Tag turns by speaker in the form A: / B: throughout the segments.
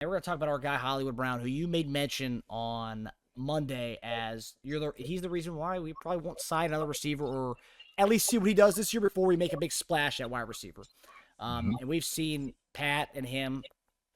A: And we're going to talk about our guy Hollywood Brown, who you made mention on Monday as he's the reason why we probably won't sign another receiver or at least see what he does this year before we make a big splash at wide receiver. And we've seen Pat and him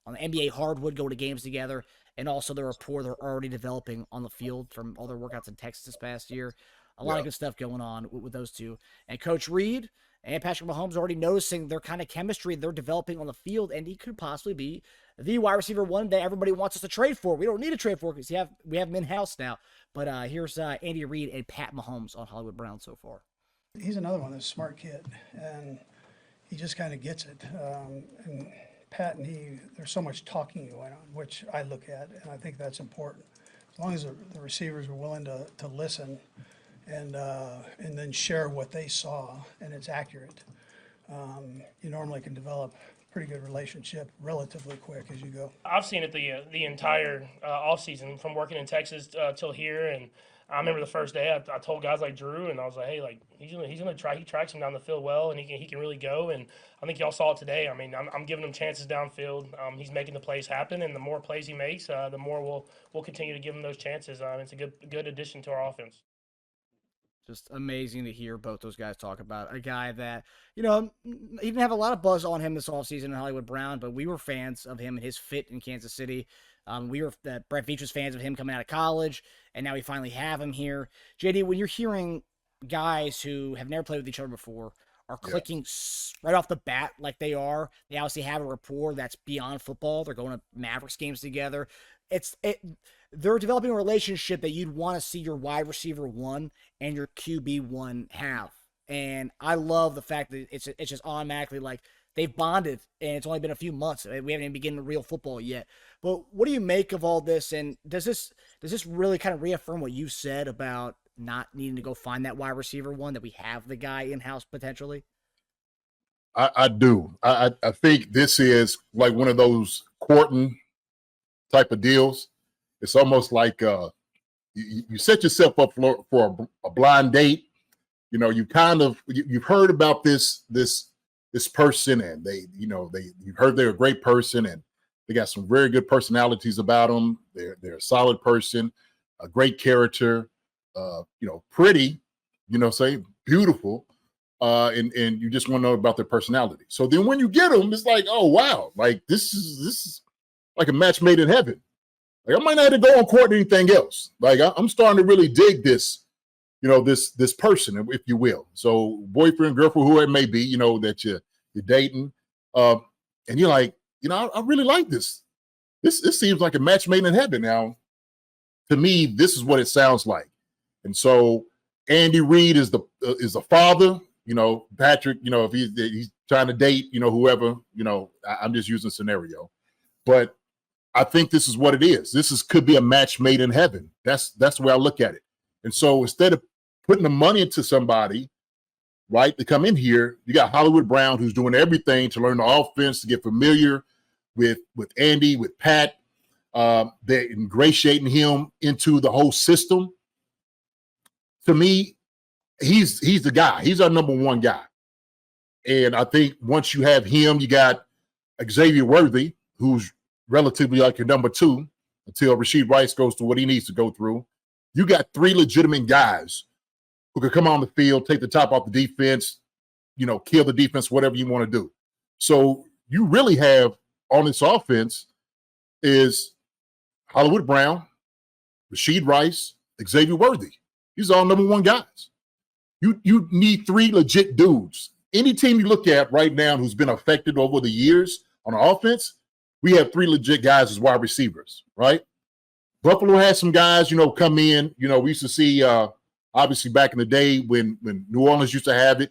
A: on the NBA hardwood go to games together, and also the rapport they're already developing on the field from all their workouts in Texas this past year. A lot of good stuff going on with those two. And Coach Reid and Patrick Mahomes are already noticing their kind of chemistry they're developing on the field, and he could possibly be the wide receiver one that everybody wants us to trade for. We don't need to trade for because we have him in-house now. But here's Andy Reid and Pat Mahomes on Hollywood Brown so far.
B: He's another one that's a smart kid, and he just kind of gets it. And Pat and he, there's so much talking going on, which I look at, and I think that's important. As long as the receivers are willing to listen and then share what they saw, and it's accurate, you normally can develop a pretty good relationship relatively quick as you go.
C: I've seen it the entire offseason from working in Texas till here, and I remember the first day I told guys like Drue, and I was like, hey, like he's gonna try. He tracks him down the field well, and he can really go. And I think y'all saw it today. I mean, I'm giving him chances downfield. He's making the plays happen, and the more plays he makes, the more we'll continue to give him those chances. It's a good addition to our offense.
A: Just amazing to hear both those guys talk about a guy that, he didn't have a lot of buzz on him this offseason in Hollywood Brown, but we were fans of him and his fit in Kansas City. Brett Veach was fans of him coming out of college, and now we finally have him here. JD, when you're hearing guys who have never played with each other before are clicking right off the bat like they obviously have a rapport that's beyond football. They're going to Mavericks games together. They're developing a relationship that you'd want to see your wide receiver one and your QB one have. And I love the fact that it's just automatically like they've bonded, and it's only been a few months. We haven't even begun the real football yet. But what do you make of all this? And does this really kind of reaffirm what you said about not needing to go find that wide receiver one, that we have the guy in-house potentially?
D: I do. I think this is like one of those courting type of deals. It's almost like you set yourself up for a blind date. You've heard about this person, and you've heard they're a great person, and they got some very good personalities about them. They're a solid person, a great character, pretty, say beautiful, and you just want to know about their personality. So then when you get them, it's like, oh wow, like this is like a match made in heaven. Like I might not have to go on court or anything else. Like I'm starting to really dig this, this person, if you will. So boyfriend, girlfriend, whoever it may be, that you're dating, and you're like, I really like this. This seems like a match made in heaven. Now, to me, this is what it sounds like. And so Andy Reid is the father. Patrick, if he's trying to date, whoever, I'm just using a scenario, but I think this is what it is. Could be a match made in heaven. That's the way I look at it. And so instead of putting the money into somebody, right, to come in here, you got Hollywood Brown, who's doing everything to learn the offense, to get familiar with Andy, with Pat. They're ingratiating him into the whole system. To me, he's the guy. He's our number one guy. And I think once you have him, you got Xavier Worthy, who's relatively like your number two until Rashid Rice goes through what he needs to go through. You got three legitimate guys who could come on the field, take the top off the defense, kill the defense, whatever you want to do. So you really have on this offense is Hollywood Brown, Rashid Rice, Xavier Worthy. These are all number one guys. You need three legit dudes. Any team you look at right now who's been affected over the years on offense, we have three legit guys as wide receivers, right? Buffalo has some guys, come in. We used to see, obviously, back in the day when New Orleans used to have it.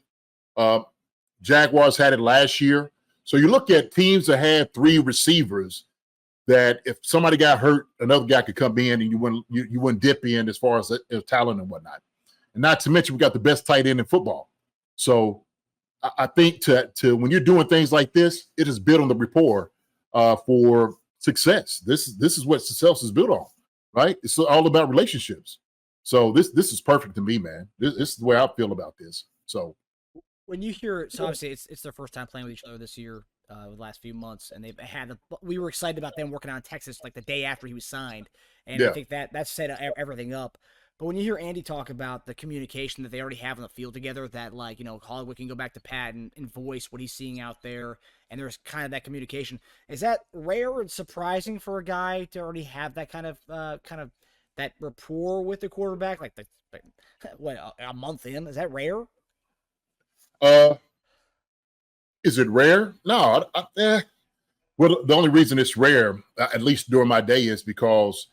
D: Jaguars had it last year. So you look at teams that had three receivers that if somebody got hurt, another guy could come in and you wouldn't dip in as far as talent and whatnot. And not to mention we got the best tight end in football. So I think to when you're doing things like this, it is built on the rapport for success. This is what success is built on, right? It's all about relationships. So this is perfect to me, man. This is the way I feel about this. So
A: when you hear, so obviously it's their first time playing with each other this year. the last few months, and they've had. We were excited about them working on Texas like the day after he was signed, and I
D: Yeah.
A: think that set everything up. But when you hear Andy talk about the communication that they already have on the field together, that like Hollywood can go back to Pat and voice what he's seeing out there, and there's kind of that communication. Is that rare and surprising for a guy to already have that kind of that rapport with the quarterback? Like what a month in, is that rare?
D: Uh, is it rare? No. Well, the only reason it's rare, at least during my day, is because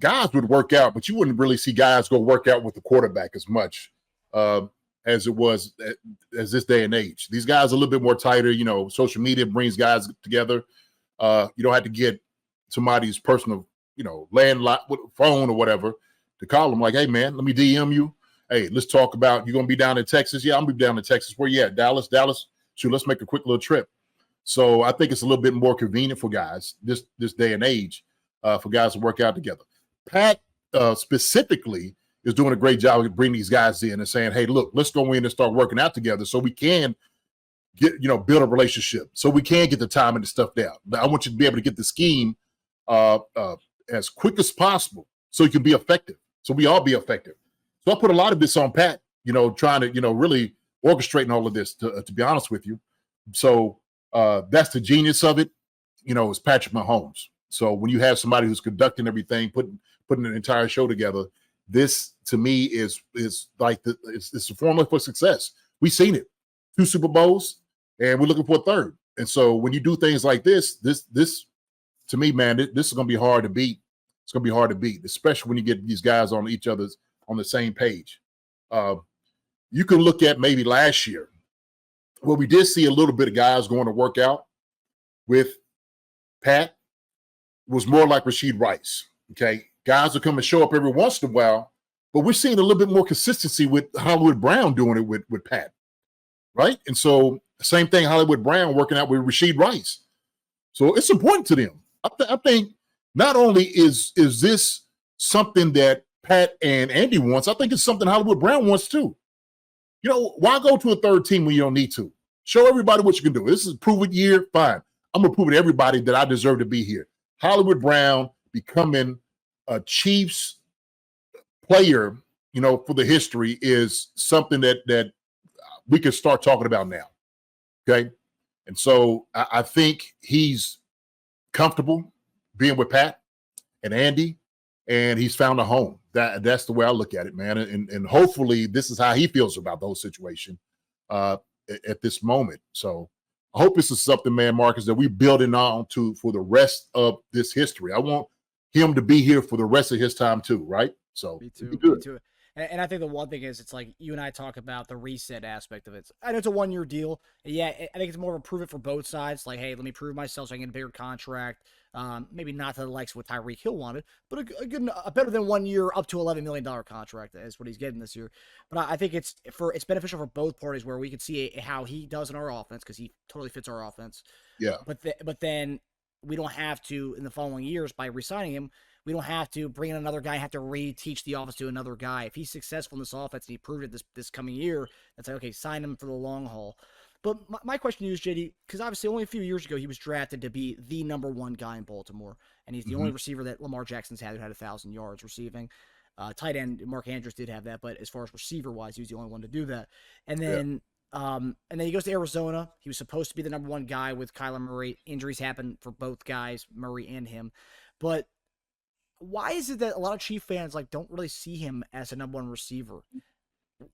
D: guys would work out, but you wouldn't really see guys go work out with the quarterback as much as it was as this day and age. These guys are a little bit more tighter. Social media brings guys together. You don't have to get somebody's personal, landline phone or whatever to call them like, hey, man, let me DM you. Hey, let's talk about, you're going to be down in Texas? Yeah, I'm going to be down in Texas. Where you at? Dallas? Shoot, let's make a quick little trip. So I think it's a little bit more convenient for guys this day and age for guys to work out together. Pat specifically is doing a great job of bringing these guys in and saying, hey, look, let's go in and start working out together so we can get, build a relationship, so we can get the time and the stuff down. I want you to be able to get the scheme as quick as possible so you can be effective, so we all be effective. So I put a lot of this on Pat, trying to, really orchestrating all of this, to be honest with you. So that's the genius of it, is Patrick Mahomes. So when you have somebody who's conducting everything, putting an entire show together, this to me is like it's the formula for success. We've seen it, 2 Super Bowls, and we're looking for a third. And so when you do things like this to me, man, this is going to be hard to beat. It's going to be hard to beat, especially when you get these guys on the same page. You can look at maybe last year, where we did see a little bit of guys going to work out with Pat, was more like Rashid Rice. Okay. Guys will come and show up every once in a while, but we're seeing a little bit more consistency with Hollywood Brown doing it with Pat. Right. And so same thing, Hollywood Brown working out with Rashid Rice. So it's important to them. I think not only is this something that Pat and Andy wants, I think it's something Hollywood Brown wants too. Why go to a third team when you don't need to? Show everybody what you can do. This is a prove-it year. Fine. I'm going to prove to everybody that I deserve to be here. Hollywood Brown becoming a Chiefs player, for the history is something that we can start talking about now. Okay. And so I think he's comfortable being with Pat and Andy, and he's found a home. That's the way I look at it, man. And hopefully this is how he feels about the whole situation at this moment. So I hope this is something, man, Marcus, that we're building on to for the rest of this history. I want him to be here for the rest of his time too, right? So
A: Me too. Me too. And I think the one thing is, it's like you and I talk about the reset aspect of it. I know it's a 1-year deal. Yeah, I think it's more of a prove it for both sides. Like, hey, let me prove myself so I can get a bigger contract. Maybe not to the likes of what Tyreek Hill wanted, but a better than 1 year up to $11 million contract is what he's getting this year. But I think it's beneficial for both parties, where we can see how he does in our offense, because he totally fits our offense.
D: Yeah.
A: But then we don't have to, in the following years, by re-signing him, we don't have to bring in another guy, have to reteach the offense to another guy. If he's successful in this offense and he proved it this coming year, that's like, okay, sign him for the long haul. But my question to you is, JD, because obviously only a few years ago he was drafted to be the number 1 guy in Baltimore, and he's the only receiver that Lamar Jackson's had who had 1,000 yards receiving. Tight end Mark Andrews did have that, but as far as receiver-wise, he was the only one to do that. And then he goes to Arizona. He was supposed to be the number 1 guy with Kyler Murray. Injuries happened for both guys, Murray and him. But why is it that a lot of Chief fans don't really see him as a number 1 receiver?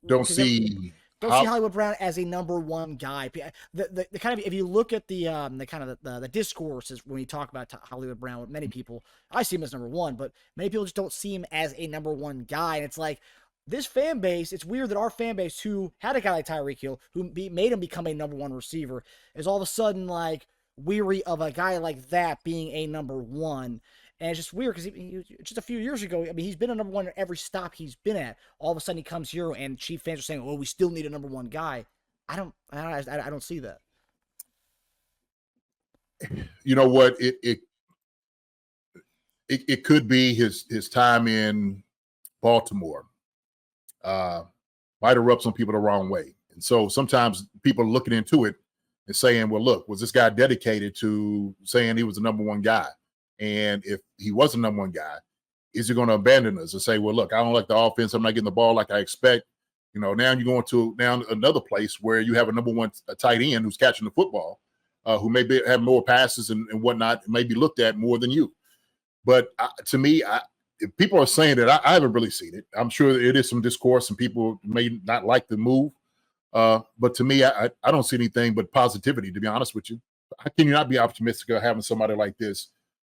D: Don't see
A: Hollywood Brown as a number 1 guy. The kind of, if you look at the kind of the discourse is when you talk about Hollywood Brown with many people, I see him as number 1, but many people just don't see him as a number 1 guy. And it's like, this fan base, it's weird that our fan base, who had a guy like Tyreek Hill, who made him become a number 1 receiver, is all of a sudden weary of a guy like that being a number 1. And it's just weird, because he just a few years ago, I mean, he's been a number 1 at every stop he's been at. All of a sudden he comes here and Chief fans are saying, "Oh, we still need a number 1 guy." I don't see that.
D: You know what? It could be his time in Baltimore. Might have rubbed some people the wrong way. And so sometimes people are looking into it and saying, well, look, was this guy dedicated to saying he was the number one guy? And if he was the number one guy, is he going to abandon us and say, well, look, I don't like the offense. I'm not getting the ball like I expect. Now you're going to another place where you have a number one tight end who's catching the football, who maybe have more passes and whatnot, may be looked at more than you. But to me, if people are saying that, I haven't really seen it. I'm sure it is some discourse and people may not like the move. But to me, I don't see anything but positivity, to be honest with you. How can you not be optimistic of having somebody like this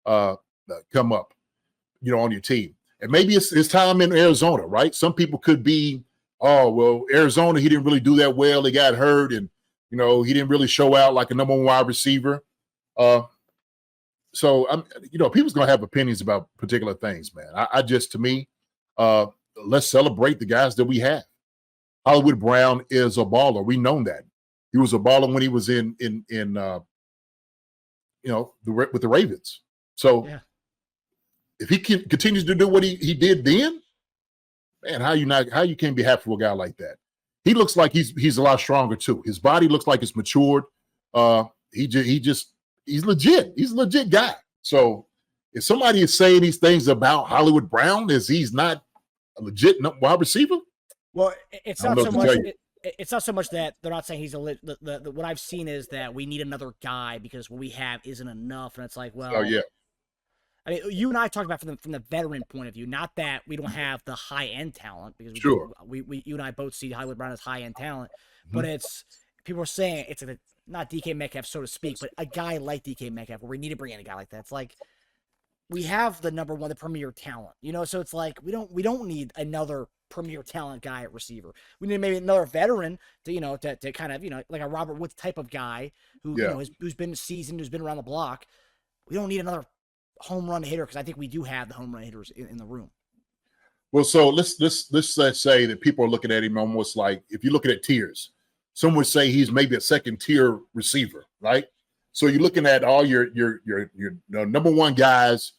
D: come up, on your team? And maybe it's time in Arizona, right? Some people could be, oh, well, Arizona, he didn't really do that well. He got hurt and, he didn't really show out like a number one wide receiver. So, people's going to have opinions about particular things, man. To me, let's celebrate the guys that we have. Hollywood Brown is a baller. We know that. He was a baller when he was in with the Ravens. So if he continues to do what he did then, man, how you can't be happy for a guy like that? He looks like he's a lot stronger too. His body looks like it's matured. He's legit. He's a legit guy. So if somebody is saying these things about Hollywood Brown, he's not a legit wide receiver?
A: Well, it's not so much. It's not so much that they're not saying he's what I've seen is that we need another guy because what we have isn't enough, and it's like, well,
D: oh yeah.
A: I mean, you and I talked about from the veteran point of view, not that we don't have the high end talent because we you and I both see Hollywood Brown as high end talent, but it's people are saying it's not DK Metcalf, so to speak, but a guy like DK Metcalf where we need to bring in a guy like that. It's like we have the number one, the premier talent, so it's like we don't need another premier talent guy at receiver. We need maybe another veteran to kind of like a Robert Woods type of guy who who's been seasoned, who's been around the block. We don't need another home run hitter because I think we do have the home run hitters in the room.
D: Well, so let's say that people are looking at him almost like, if you're looking at tiers, some would say he's maybe a second tier receiver, right? So you're looking at all your number one guys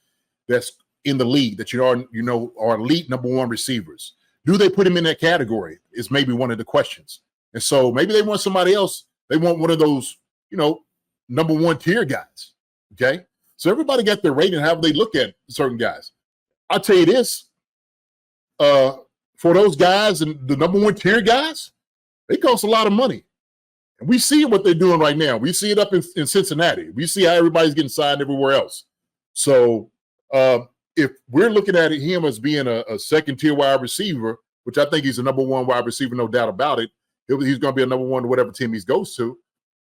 D: that's in the league that are elite number one receivers. Do they put him in that category? Is maybe one of the questions. And so maybe they want somebody else. They want one of those, number one tier guys. Okay. So everybody got their rating, how they look at certain guys. I'll tell you this, for those guys and the number one tier guys, they cost a lot of money. And we see what they're doing right now. We see it up in Cincinnati. We see how everybody's getting signed everywhere else. So if we're looking at him as being a second tier wide receiver, which I think he's a number one wide receiver, no doubt about it, he's going to be a number one to whatever team he goes to.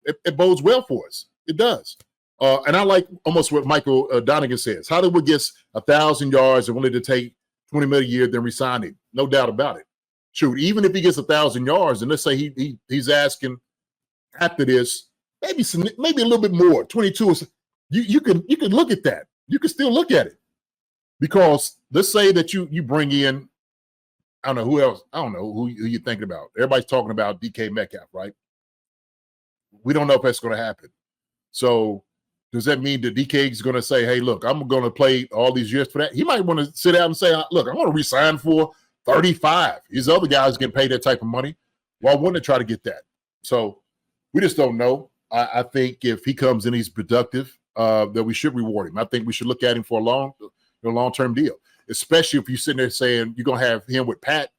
D: It bodes well for us. It does. And I like almost what Michael Donegan says. Hollywood gets 1,000 yards and wanted to take $20 million a year, then resign him. No doubt about it. Shoot, even if he gets 1,000 yards, and let's say he's asking after this, maybe a little bit more. 22 is you can look at that. You can still look at it because let's say that you bring in, I don't know who else. I don't know who you're thinking about. Everybody's talking about DK Metcalf, right? We don't know if that's going to happen. So does that mean that DK is going to say, hey, look, I'm going to play all these years for that? He might want to sit down and say, look, I'm going to resign for 35. These other guys getting paid that type of money. Why wouldn't they try to get that? So we just don't know. I think if he comes in, he's productive, that we should reward him. I think we should look at him for a long-term deal, especially if you're sitting there saying you're going to have him with Pat.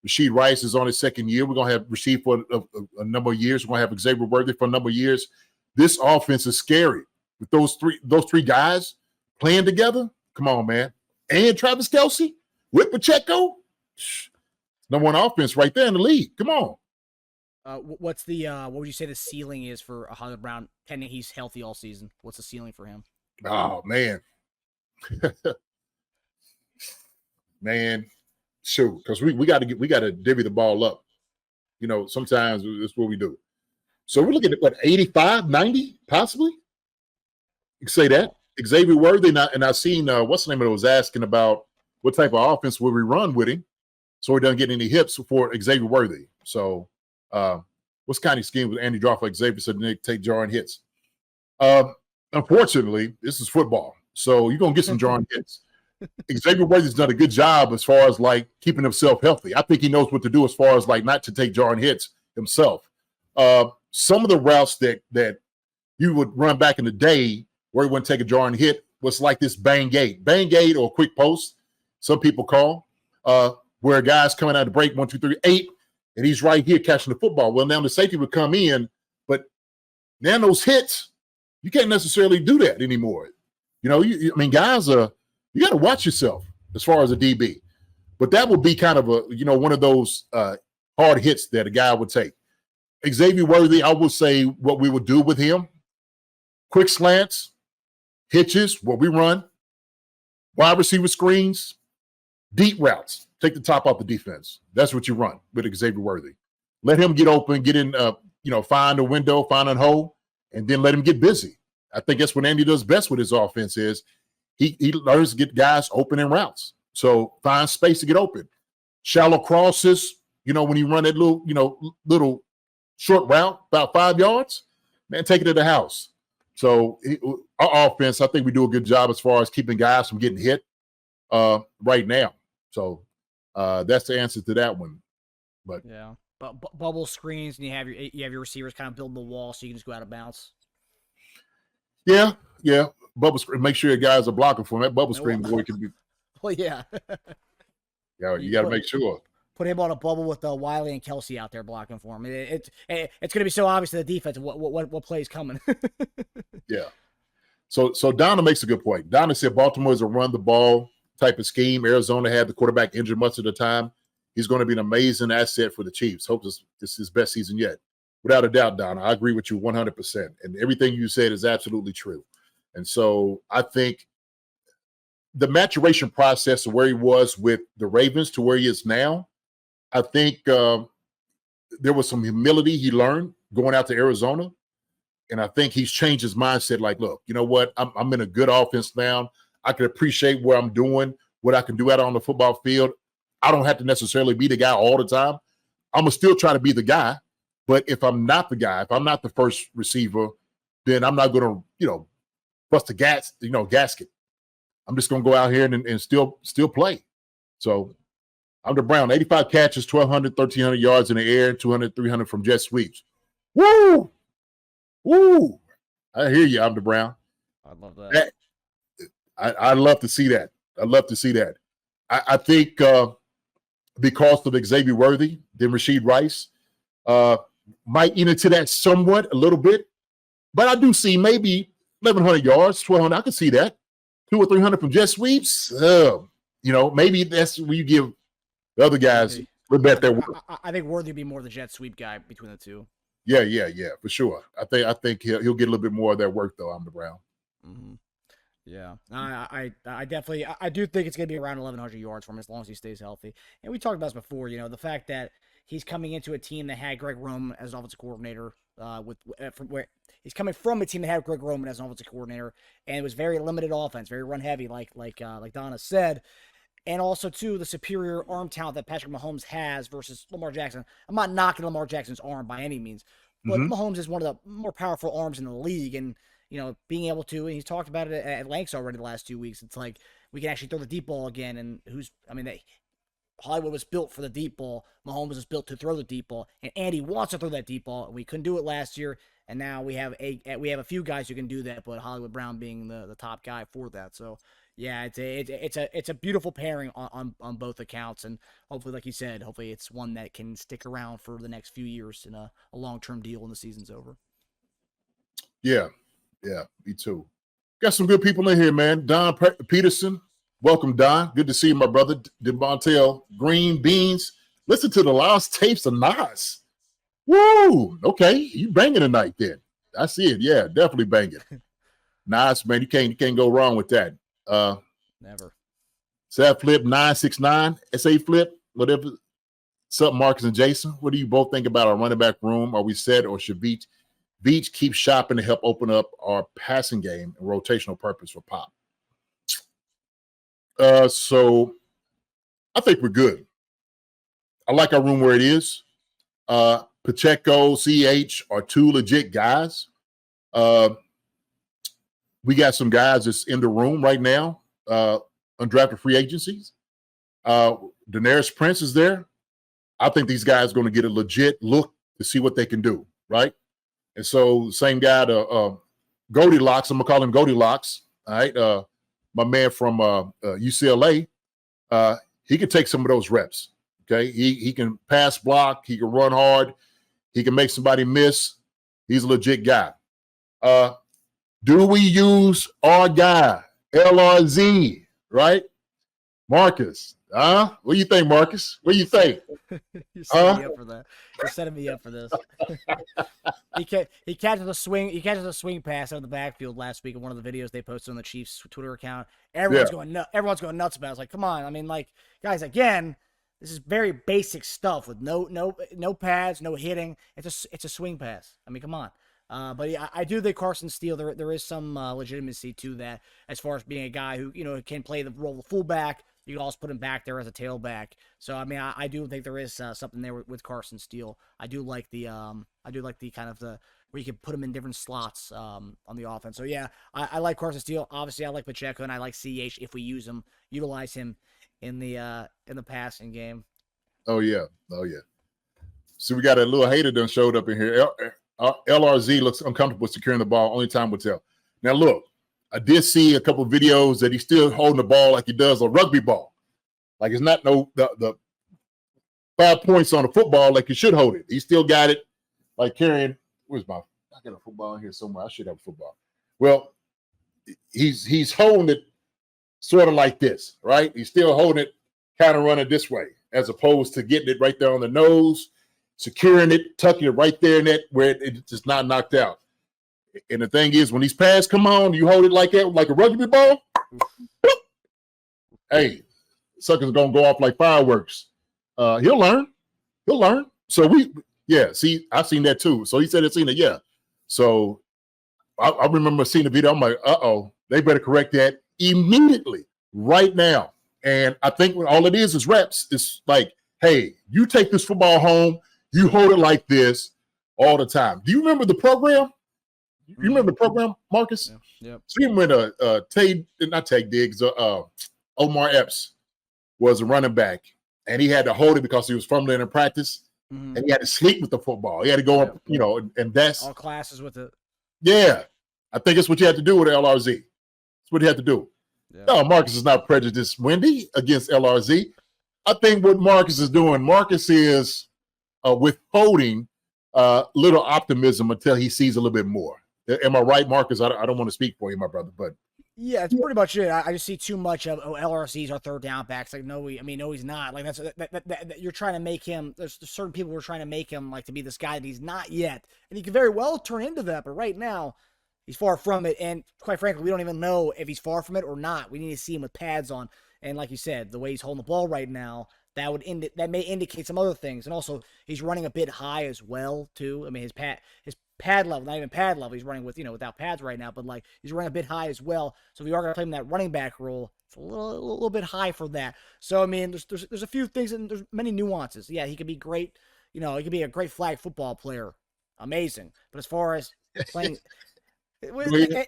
D: Rasheed Rice is on his second year. We're going to have Rasheed for a number of years. We're going to have Xavier Worthy for a number of years. This offense is scary. With those three guys playing together, come on, man. And Travis Kelce with Pacheco, number one offense right there in the league. Come on.
A: What's the what would you say the ceiling is for Hollywood Brown? Pending he's healthy all season. What's the ceiling for him?
D: Oh man, man, shoot, because we got to divvy the ball up. Sometimes that's what we do. So we're looking at what 85, 90, possibly. You can say that. Xavier Worthy, and I seen what's the name of it was asking about what type of offense will we run with him, so he doesn't get any hips for Xavier Worthy. So, what's kind of scheme with Andy Draw for Xavier so Nick take jarring hits? Unfortunately, this is football, so you're gonna get some jarring hits. Xavier Worthy's done a good job as far as like keeping himself healthy. I think he knows what to do as far as like not to take jarring hits himself. some of the routes that you would run back in the day where he wouldn't take a jarring hit was like this bang gate or quick post, some people call, where a guy's coming out of the break, 1, 2, 3, 8, and he's right here catching the football. Well, now the safety would come in, but now those hits, you can't necessarily do that anymore. I mean, guys, you got to watch yourself as far as a DB. But that would be kind of one of those hard hits that a guy would take. Xavier Worthy, I would say what we would do with him, quick slants, hitches, what we run, wide receiver screens, deep routes. Take the top off the defense. That's what you run with Xavier Worthy. Let him get open, get in, find a window, find a hole, and then let him get busy. I think that's what Andy does best with his offense is he learns to get guys open in routes. So find space to get open. Shallow crosses, when you run that little short route, about 5 yards, man, take it to the house. So our offense, I think we do a good job as far as keeping guys from getting hit right now. So that's the answer to that one. But
A: yeah, but bubble screens, and you have your receivers kind of building the wall so you can just go out of bounds.
D: Yeah. Bubble screen. Make sure your guys are blocking for him. That bubble screen boy can be.
A: Well, yeah.
D: Yeah, you got to make sure.
A: Put him on a bubble with Wiley and Kelsey out there blocking for him. It's going to be so obvious to the defense what play's coming.
D: Yeah. So Donna makes a good point. Donna said Baltimore is a run the ball type of scheme. Arizona had the quarterback injured much of the time. He's going to be an amazing asset for the Chiefs. Hope this is his best season yet. Without a doubt, Donna, I agree with you 100%. And everything you said is absolutely true. And so I think the maturation process of where he was with the Ravens to where he is now, I think there was some humility he learned going out to Arizona. And I think he's changed his mindset. Like, look, you know what? I'm in a good offense now. I can appreciate what I'm doing, what I can do out on the football field. I don't have to necessarily be the guy all the time. I'm going to still try to be the guy. But if I'm not the guy, if I'm not the first receiver, then I'm not going to, bust a gasket. I'm just going to go out here and still play. So I'm the Brown, 85 catches, 1,200, 1,300 yards in the air, 200, 300 from jet sweeps. Woo! I hear you, I'm the Brown.
A: I love that.
D: I love to see that. I think because of Xavier Worthy, then Rashid Rice might eat into that somewhat a little bit. But I do see maybe 1,100 yards, 1,200. I can see that. 200 or 300 from jet sweeps. Maybe that's where you give the other guys a little bit their work.
A: I think Worthy would be more the jet sweep guy between the two.
D: Yeah, for sure. I think he'll get a little bit more of that work though. I'm the Brown.
A: Mm-hmm. Yeah, I definitely do think it's going to be around 1,100 yards for him as long as he stays healthy. And we talked about this before. The fact that he's coming into a team that had Greg Roman as an offensive coordinator. He's coming from a team that had Greg Roman as an offensive coordinator, and it was very limited offense, very run heavy, like Donna said. And also, too, the superior arm talent that Patrick Mahomes has versus Lamar Jackson. I'm not knocking Lamar Jackson's arm by any means, but Mahomes is one of the more powerful arms in the league. And, being able to, and he's talked about it at length already the last 2 weeks, it's like we can actually throw the deep ball again. And Hollywood was built for the deep ball. Mahomes was built to throw the deep ball. And Andy wants to throw that deep ball. And we couldn't do it last year. And now we have a few guys who can do that, but Hollywood Brown being the top guy for that. So, yeah, it's a beautiful pairing on both accounts, and hopefully, like you said, hopefully it's one that can stick around for the next few years in a long-term deal when the season's over.
D: Yeah, me too. Got some good people in here, man. Don Peterson, welcome, Don. Good to see you, my brother. DeMontel, Green Beans. Listen to the last tapes of Nas. Woo! Okay, you banging tonight then. I see it. Yeah, definitely banging. Nas, man, you can't go wrong with that.
A: Never.
D: Sad Flip 969, SA Flip, whatever. What's up, Marcus and Jason? What do you both think about our running back room? Are we set, or should Veach keep shopping to help open up our passing game and rotational purpose for Pop? So I think we're good. I like our room where it is. Pacheco, CH are two legit guys. We got some guys that's in the room right now, undrafted free agencies. Daenerys Prince is there. I think these guys are going to get a legit look to see what they can do. right? And so same guy, the Goldilocks, I'm gonna call him Goldilocks. All right, my man from UCLA, he can take some of those reps. Okay, he can pass block, he can run hard, he can make somebody miss. He's a legit guy. Do we use our guy LRZ, right? Marcus, what do you think, Marcus? What do you think?
A: You're setting me up for that. You're setting me up for this. he catches a swing. He catches a swing pass out of the backfield last week in one of the videos they posted on the Chiefs Twitter account. Everyone's going nuts. Everyone's going nuts about it. It's like, come on. I mean, like, guys, again, this is very basic stuff with no pads, no hitting. It's a swing pass. I mean, come on. But yeah, I do think Carson Steele, there is some legitimacy to that as far as being a guy who, can play the role of fullback. You can also put him back there as a tailback. So I mean, I do think there is something there with Carson Steele. I do like the kind of the where you can put him in different slots on the offense. So yeah, I like Carson Steele. Obviously, I like Pacheco and I like CH if we utilize him in the passing game.
D: Oh yeah. So we got a little hater done showed up in here. LRZ looks uncomfortable securing the ball. Only time will tell. Now look, I did see a couple of videos that he's still holding the ball like he does a rugby ball. Like it's not the 5 points on a football like he should hold it. He still got it like carrying. I got a football in here somewhere. I should have a football. Well, he's holding it sort of like this, right? He's still holding it, kind of running this way, as opposed to getting it right there on the nose, securing it, tucking it right there in that where it's just not knocked out. And the thing is, when these pads come on, you hold it like that, like a rugby ball. Hey, sucker's gonna go off like fireworks. He'll learn. So see, I've seen that too. So he said it's seen it, yeah. So I remember seeing the video. I'm like, they better correct that immediately, right now. And I think when all it is reps. It's like, hey, you take this football home, you hold it like this all the time. Do you remember the program? You remember the program, Marcus?
A: Yeah.
D: See him when not Tay Diggs, Omar Epps was a running back, and he had to hold it because he was fumbling in practice, and he had to sleep with the football. He had to go up, and that's
A: all classes with it.
D: Yeah, I think it's what you have to do with LRZ. That's what you have to do. Yeah. No, Marcus is not prejudiced, Wendy, against LRZ. I think what Marcus is doing, Marcus is withholding little optimism until he sees a little bit more. Am I right, Marcus? I don't want to speak for you, my brother, but
A: yeah, it's pretty much it. I just see too much of LRC's our third down backs. Like, no, he's not. Like that you're trying to make him. There's certain people who are trying to make him like to be this guy that he's not yet, and he could very well turn into that. But right now, he's far from it. And quite frankly, we don't even know if he's far from it or not. We need to see him with pads on. And like you said, the way he's holding the ball right now, that may indicate some other things. And also, he's running a bit high as well too. I mean, his pad level, not even pad level. He's running with, without pads right now, but like he's running a bit high as well. So if we are going to play him in that running back role, it's a little bit high for that. So I mean, there's a few things and there's many nuances. Yeah, he could be great. He could be a great flag football player, amazing. But as far as playing, it's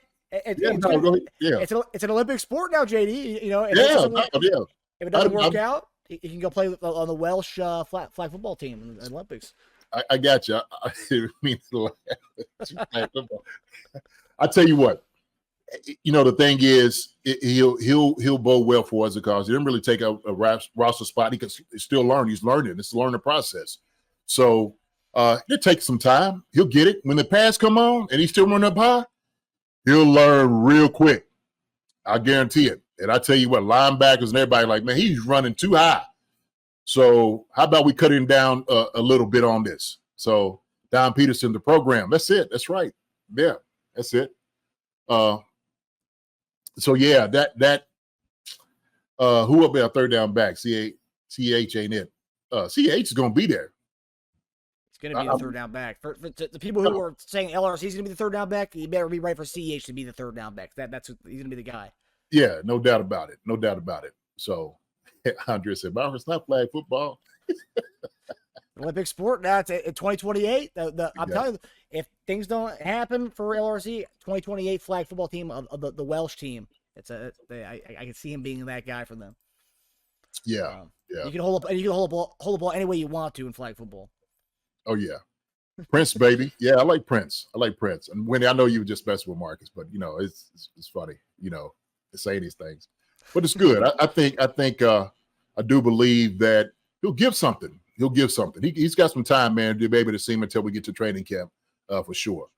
A: an Olympic sport now, JD. If it doesn't work out, he can go play on the Welsh flag football team in the Olympics.
D: I got you. I tell you what, the thing is, he'll bode well for us because he didn't really take a roster spot. He can still learn. He's learning. It's a learning process. So it'll take some time. He'll get it. When the pass come on and he's still running up high, he'll learn real quick. I guarantee it. And I tell you what, linebackers and everybody like, man, he's running too high. So how about we cut him down a little bit on this? So Don Peterson, the program. That's it. That's right. Yeah, that's it. So yeah, that who will be our third down back? CH ain't it? CH is gonna be there.
A: It's gonna be the third down back. For the people who are saying LRC is gonna be the third down back, you better be right for CH to be the third down back. He's gonna be the guy.
D: Yeah, no doubt about it. No doubt about it. So Andre said, "But it's not flag football."
A: Olympic sport. Now it's 2028. I'm telling you, if things don't happen for LRC, 2028 flag football team of the Welsh team. I can see him being that guy for them.
D: Yeah.
A: You can hold the ball any way you want to in flag football.
D: Oh yeah. Prince, baby. Yeah, I like Prince. I like Prince. And Wendy, I know you were just messing with Marcus, but you know, it's funny, you know, to say these things. But it's good. I think I do believe that he'll give something. He'll give something. He's got some time, man, to be able to see him until we get to training camp, for sure.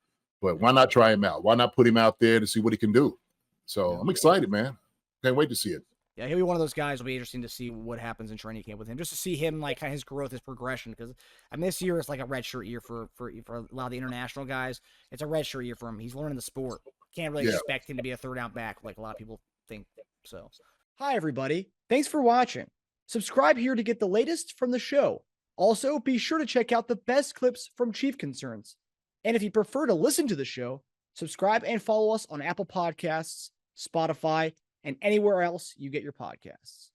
D: But why not try him out? Why not put him out there to see what he can do? So I'm excited, man. Can't wait to see it.
A: Yeah, he'll be one of those guys. It'll be interesting to see what happens in training camp with him, just to see him like kind of his growth, his progression. Because I mean, this year is like a redshirt year for a lot of the international guys. It's a redshirt year for him. He's learning the sport. Can't really expect him to be a third down back like a lot of people think. So, hi everybody, thanks for watching. Subscribe here to get the latest from the show. Also, be sure to check out the best clips from Chief Concerns. And if you prefer to listen to the show, subscribe and follow us on Apple Podcasts, Spotify, and anywhere else you get your podcasts.